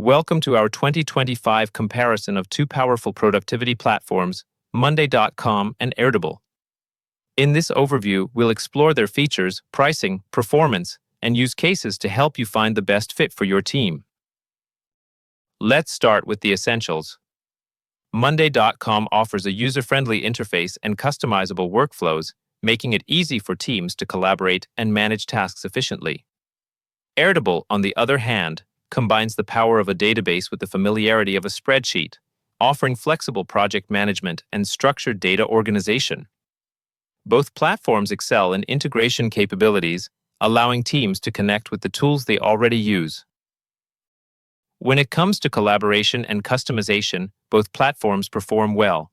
Welcome to our 2025 comparison of two powerful productivity platforms, Monday.com and Airtable. In this overview, we'll explore their features, pricing, performance, and use cases to help you find the best fit for your team. Let's start with the essentials. Monday.com offers a user-friendly interface and customizable workflows, making it easy for teams to collaborate and manage tasks efficiently. Airtable, on the other hand, combines the power of a database with the familiarity of a spreadsheet, offering flexible project management and structured data organization. Both platforms excel in integration capabilities, allowing teams to connect with the tools they already use. When it comes to collaboration and customization, both platforms perform well.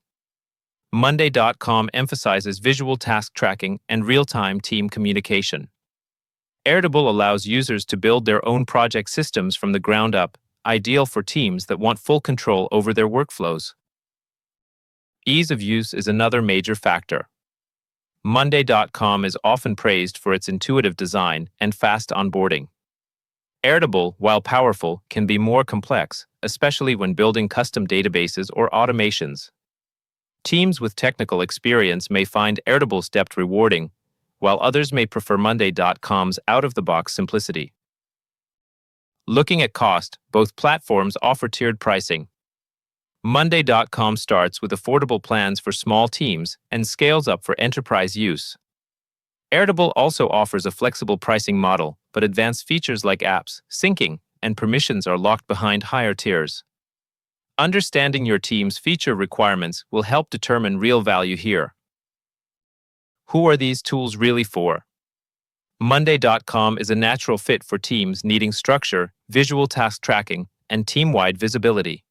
Monday.com emphasizes visual task tracking and real-time team communication. Airtable allows users to build their own project systems from the ground up, ideal for teams that want full control over their workflows. Ease of use is another major factor. Monday.com is often praised for its intuitive design and fast onboarding. Airtable, while powerful, can be more complex, especially when building custom databases or automations. Teams with technical experience may find Airtable's depth rewarding, while others may prefer Monday.com's out-of-the-box simplicity. Looking at cost, both platforms offer tiered pricing. Monday.com starts with affordable plans for small teams and scales up for enterprise use. Airtable also offers a flexible pricing model, but advanced features like apps, syncing, and permissions are locked behind higher tiers. Understanding your team's feature requirements will help determine real value here. Who are these tools really for? Monday.com is a natural fit for teams needing structure, visual task tracking, and team-wide visibility.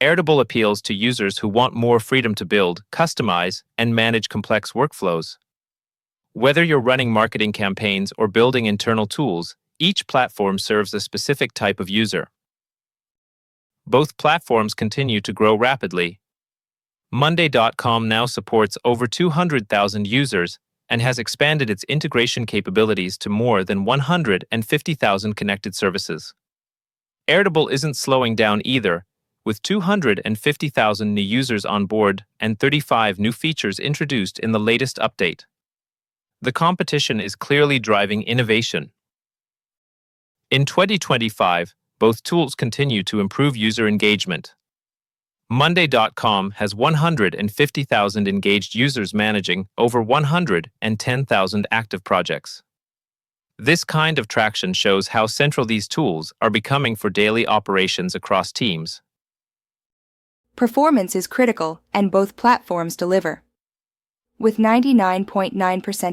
Airtable appeals to users who want more freedom to build, customize, and manage complex workflows. Whether you're running marketing campaigns or building internal tools, each platform serves a specific type of user. Both platforms continue to grow rapidly. Monday.com now supports over 200,000 users and has expanded its integration capabilities to more than 150,000 connected services. Airtable isn't slowing down either, with 250,000 new users on board and 35 new features introduced in the latest update. The competition is clearly driving innovation. In 2025, both tools continue to improve user engagement. Monday.com has 150,000 engaged users managing over 110,000 active projects. This kind of traction shows how central these tools are becoming for daily operations across teams. Performance is critical, and both platforms deliver. With 99.9%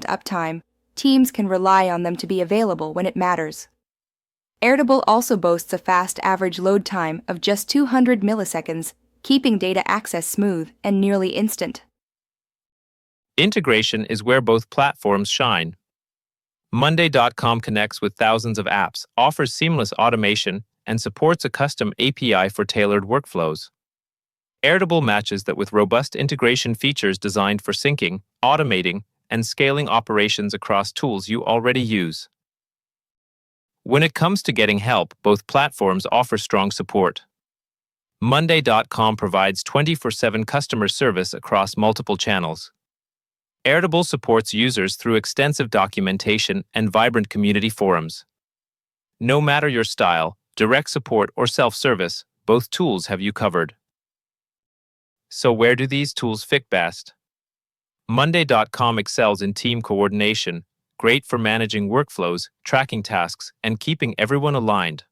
uptime, teams can rely on them to be available when it matters. Airtable also boasts a fast average load time of just 200 milliseconds, keeping data access smooth and nearly instant. Integration is where both platforms shine. Monday.com connects with thousands of apps, offers seamless automation, and supports a custom API for tailored workflows. Airtable matches that with robust integration features designed for syncing, automating, and scaling operations across tools you already use. When it comes to getting help, both platforms offer strong support. Monday.com provides 24/7 customer service across multiple channels. Airtable supports users through extensive documentation and vibrant community forums. No matter your style, direct support or self-service, both tools have you covered. So where do these tools fit best? Monday.com excels in team coordination, great for managing workflows, tracking tasks, and keeping everyone aligned.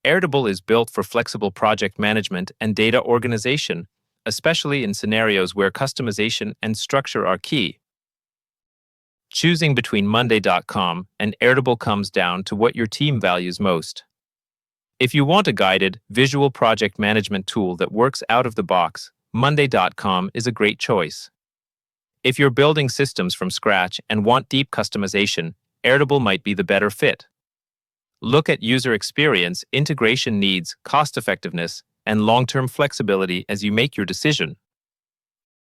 Airtable is built for flexible project management and data organization, especially in scenarios where customization and structure are key. Choosing between Monday.com and Airtable comes down to what your team values most. If you want a guided, visual project management tool that works out of the box, Monday.com is a great choice. If you're building systems from scratch and want deep customization, Airtable might be the better fit. Look at user experience, integration needs, cost-effectiveness, and long-term flexibility as you make your decision.